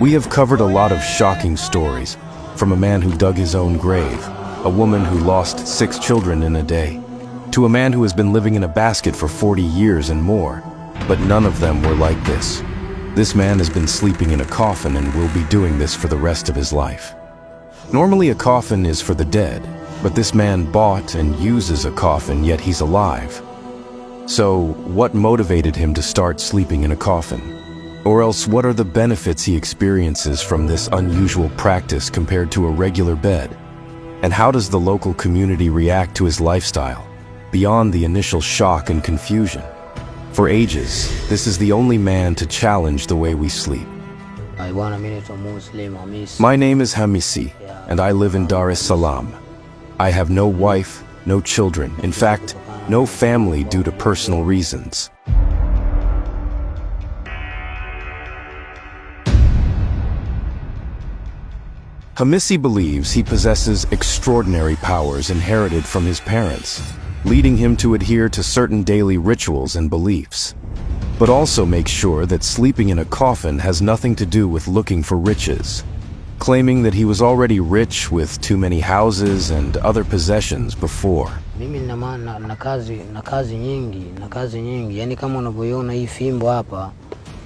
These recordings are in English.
We have covered a lot of shocking stories, from a man who dug his own grave, a woman who lost 6 children in a day, to a man who has been living in a basket for 40 years and more, but none of them were like this. This man has been sleeping in a coffin and will be doing this for the rest of his life. Normally a coffin is for the dead, but this man bought and uses a coffin, yet he's alive. So, what motivated him to start sleeping in a coffin? Or else, what are the benefits he experiences from this unusual practice compared to a regular bed? And how does the local community react to his lifestyle, beyond the initial shock and confusion? For ages, this is the only man to challenge the way we sleep. My name is Hamisi, and I live in Dar es Salaam. I have no wife, no children, in fact, no family due to personal reasons. Hamisi believes he possesses extraordinary powers inherited from his parents, leading him to adhere to certain daily rituals and beliefs, but also makes sure that sleeping in a coffin has nothing to do with looking for riches, claiming that he was already rich with too many houses and other possessions before.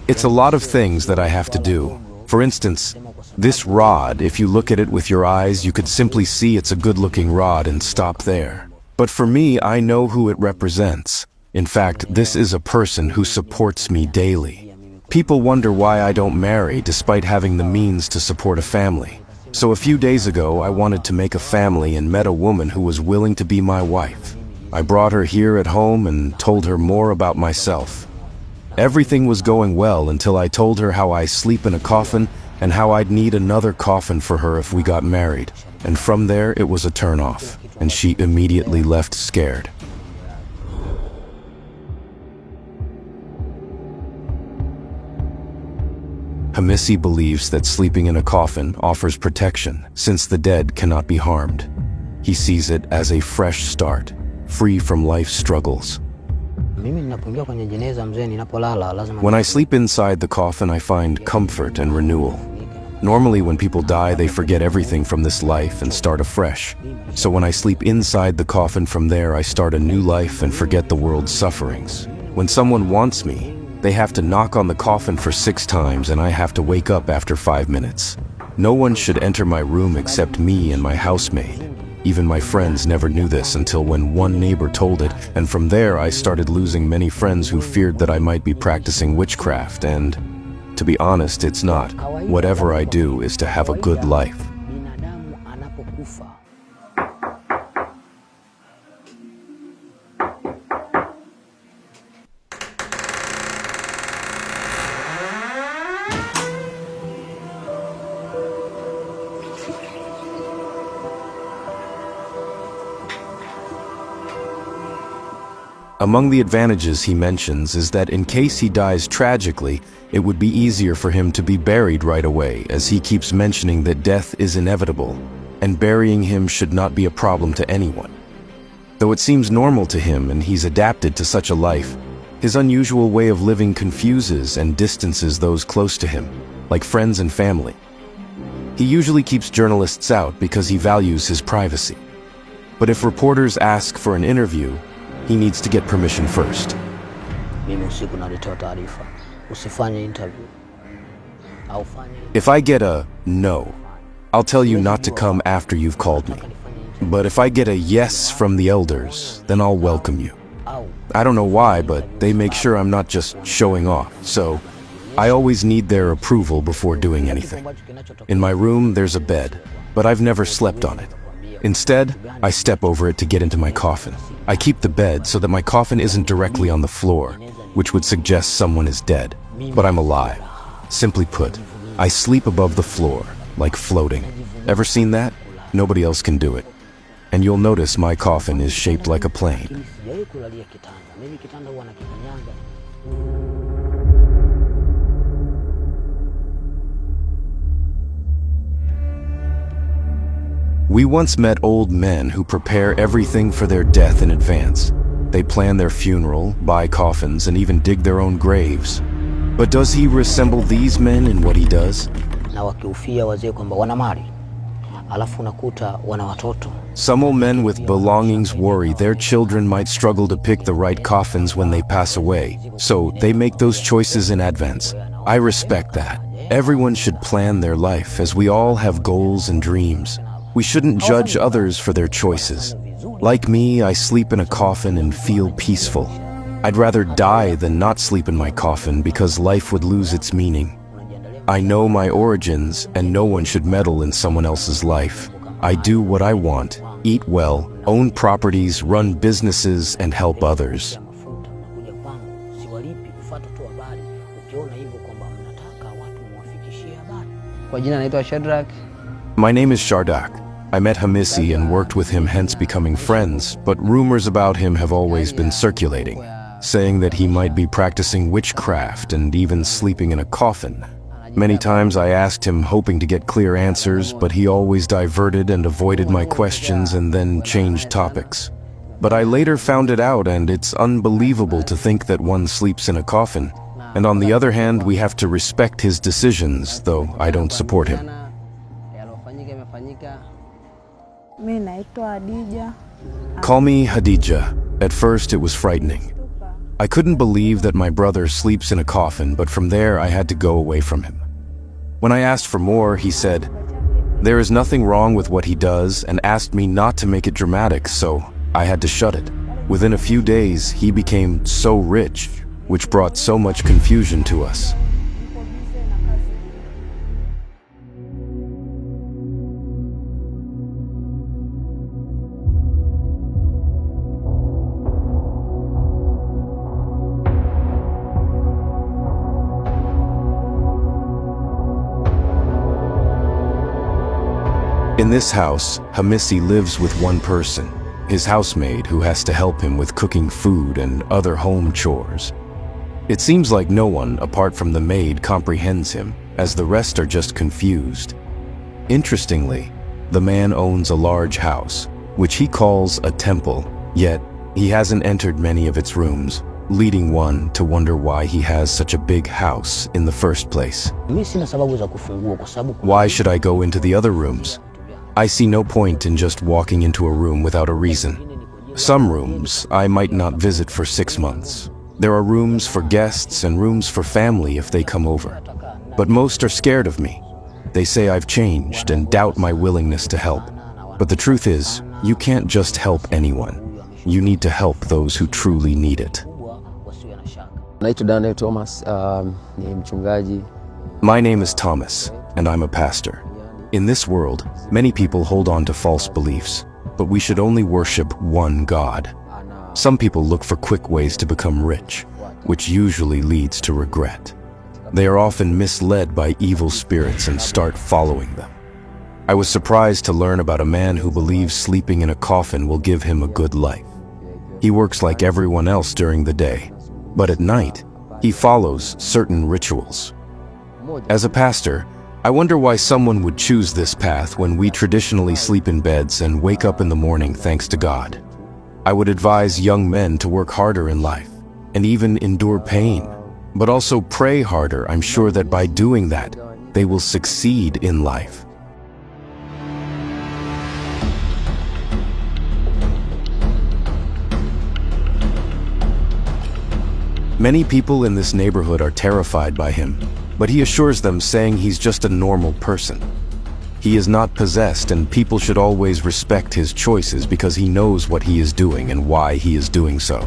It's a lot of things that I have to do. For instance, this rod, if you look at it with your eyes, you could simply see it's a good-looking rod and stop there. But for me, I know who it represents. In fact, this is a person who supports me daily. People wonder why I don't marry despite having the means to support a family. So a few days ago, I wanted to make a family and met a woman who was willing to be my wife. I brought her here at home and told her more about myself. Everything was going well until I told her how I sleep in a coffin and how I'd need another coffin for her if we got married. And from there, it was a turn-off, and she immediately left scared. Hamisi believes that sleeping in a coffin offers protection, since the dead cannot be harmed. He sees it as a fresh start, free from life's struggles. When I sleep inside the coffin, I find comfort and renewal. Normally, when people die, they forget everything from this life and start afresh. So when I sleep inside the coffin, from there I start a new life and forget the world's sufferings. When someone wants me, they have to knock on the coffin for 6 times and I have to wake up after 5 minutes. No one should enter my room except me and my housemaid. Even my friends never knew this until when one neighbor told it, and from there I started losing many friends who feared that I might be practicing witchcraft, and to be honest, it's not. Whatever I do is to have a good life. Among the advantages he mentions is that in case he dies tragically, it would be easier for him to be buried right away, as he keeps mentioning that death is inevitable, and burying him should not be a problem to anyone. Though it seems normal to him and he's adapted to such a life, his unusual way of living confuses and distances those close to him, like friends and family. He usually keeps journalists out because he values his privacy. But if reporters ask for an interview, he needs to get permission first. If I get a no, I'll tell you not to come after you've called me. But if I get a yes from the elders, then I'll welcome you. I don't know why, but they make sure I'm not just showing off, so I always need their approval before doing anything. In my room, there's a bed, but I've never slept on it. Instead, I step over it to get into my coffin. I keep the bed so that my coffin isn't directly on the floor, which would suggest someone is dead, but I'm alive. Simply put, I sleep above the floor, like floating. Ever seen that? Nobody else can do it. And you'll notice my coffin is shaped like a plane. We once met old men who prepare everything for their death in advance. They plan their funeral, buy coffins, and even dig their own graves. But does he resemble these men in what he does? Na wakiufia wazee kwamba wana mali, alafu unakuta wana watoto. Some old men with belongings worry their children might struggle to pick the right coffins when they pass away, so they make those choices in advance. I respect that. Everyone should plan their life, as we all have goals and dreams. We shouldn't judge others for their choices. Like me, I sleep in a coffin and feel peaceful. I'd rather die than not sleep in my coffin because life would lose its meaning. I know my origins, and no one should meddle in someone else's life. I do what I want, eat well, own properties, run businesses, and help others. My name is Shardak. I met Hamisi and worked with him, hence becoming friends, but rumors about him have always been circulating, saying that he might be practicing witchcraft and even sleeping in a coffin. Many times I asked him, hoping to get clear answers, but he always diverted and avoided my questions and then changed topics. But I later found it out, and it's unbelievable to think that one sleeps in a coffin. And on the other hand, we have to respect his decisions, though I don't support him. Call me Hadija. At first it was frightening. I couldn't believe that my brother sleeps in a coffin, but from there I had to go away from him. When I asked for more, he said, "There is nothing wrong with what he does," and asked me not to make it dramatic, so I had to shut it. Within a few days, he became so rich, which brought so much confusion to us. In this house, Hamisi lives with one person, his housemaid, who has to help him with cooking food and other home chores. It seems like no one, apart from the maid, comprehends him, as the rest are just confused. Interestingly, the man owns a large house, which he calls a temple, yet he hasn't entered many of its rooms, leading one to wonder why he has such a big house in the first place. Why should I go into the other rooms? I see no point in just walking into a room without a reason. Some rooms I might not visit for 6 months. There are rooms for guests and rooms for family if they come over. But most are scared of me. They say I've changed and doubt my willingness to help. But the truth is, you can't just help anyone. You need to help those who truly need it. My name is Thomas, and I'm a pastor. In this world, many people hold on to false beliefs, but we should only worship one God. Some people look for quick ways to become rich, which usually leads to regret. They are often misled by evil spirits and start following them. I was surprised to learn about a man who believes sleeping in a coffin will give him a good life. He works like everyone else during the day, but at night, he follows certain rituals. As a pastor, I wonder why someone would choose this path when we traditionally sleep in beds and wake up in the morning thanks to God. I would advise young men to work harder in life and even endure pain, but also pray harder. I'm sure that by doing that, they will succeed in life. Many people in this neighborhood are terrified by him, but he assures them, saying he's just a normal person. He is not possessed, and people should always respect his choices because he knows what he is doing and why he is doing so.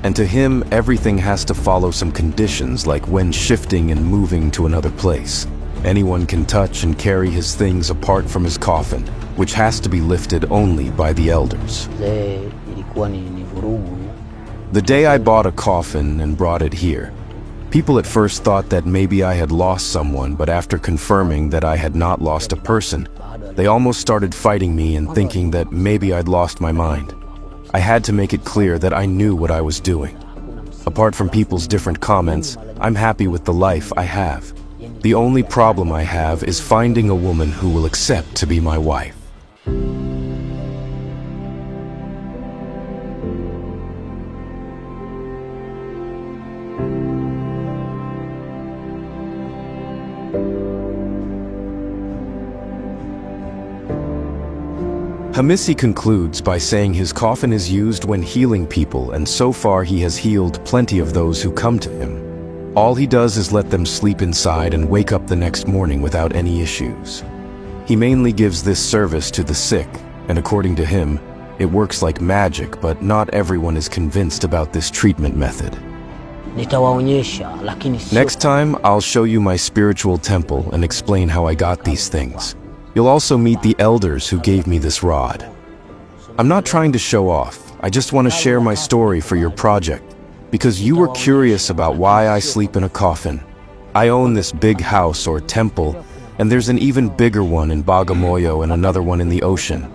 And to him, everything has to follow some conditions, like when shifting and moving to another place. Anyone can touch and carry his things apart from his coffin, which has to be lifted only by the elders. The day I bought a coffin and brought it here, people at first thought that maybe I had lost someone, but after confirming that I had not lost a person, they almost started fighting me and thinking that maybe I'd lost my mind. I had to make it clear that I knew what I was doing. Apart from people's different comments, I'm happy with the life I have. The only problem I have is finding a woman who will accept to be my wife. Hamisi concludes by saying his coffin is used when healing people, and so far he has healed plenty of those who come to him. All he does is let them sleep inside and wake up the next morning without any issues. He mainly gives this service to the sick, and according to him, it works like magic, but not everyone is convinced about this treatment method. Nitawaonyesha, lakini sio. Next time, I'll show you my spiritual temple and explain how I got these things. You'll also meet the elders who gave me this rod. I'm not trying to show off, I just want to share my story for your project, because you were curious about why I sleep in a coffin. I own this big house or temple, and there's an even bigger one in Bagamoyo and another one in the ocean.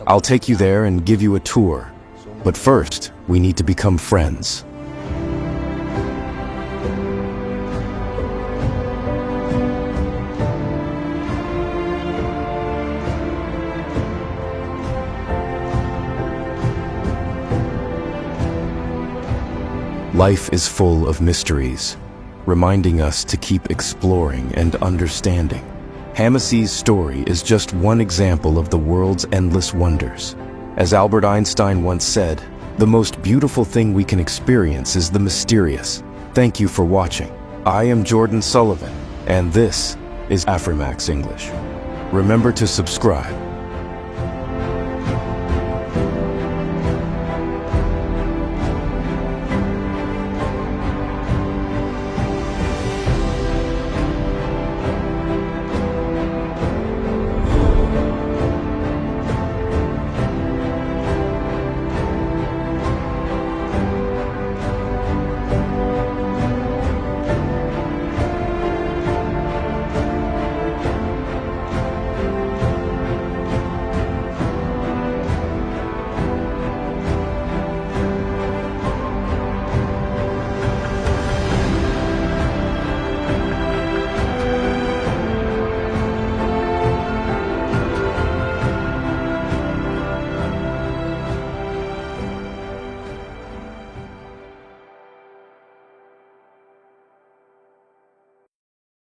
I'll take you there and give you a tour. But first, we need to become friends. Life is full of mysteries, reminding us to keep exploring and understanding. Hamisi's story is just one example of the world's endless wonders. As Albert Einstein once said, the most beautiful thing we can experience is the mysterious. Thank you for watching. I am Jordan Sullivan, and this is Afrimax English. Remember to subscribe.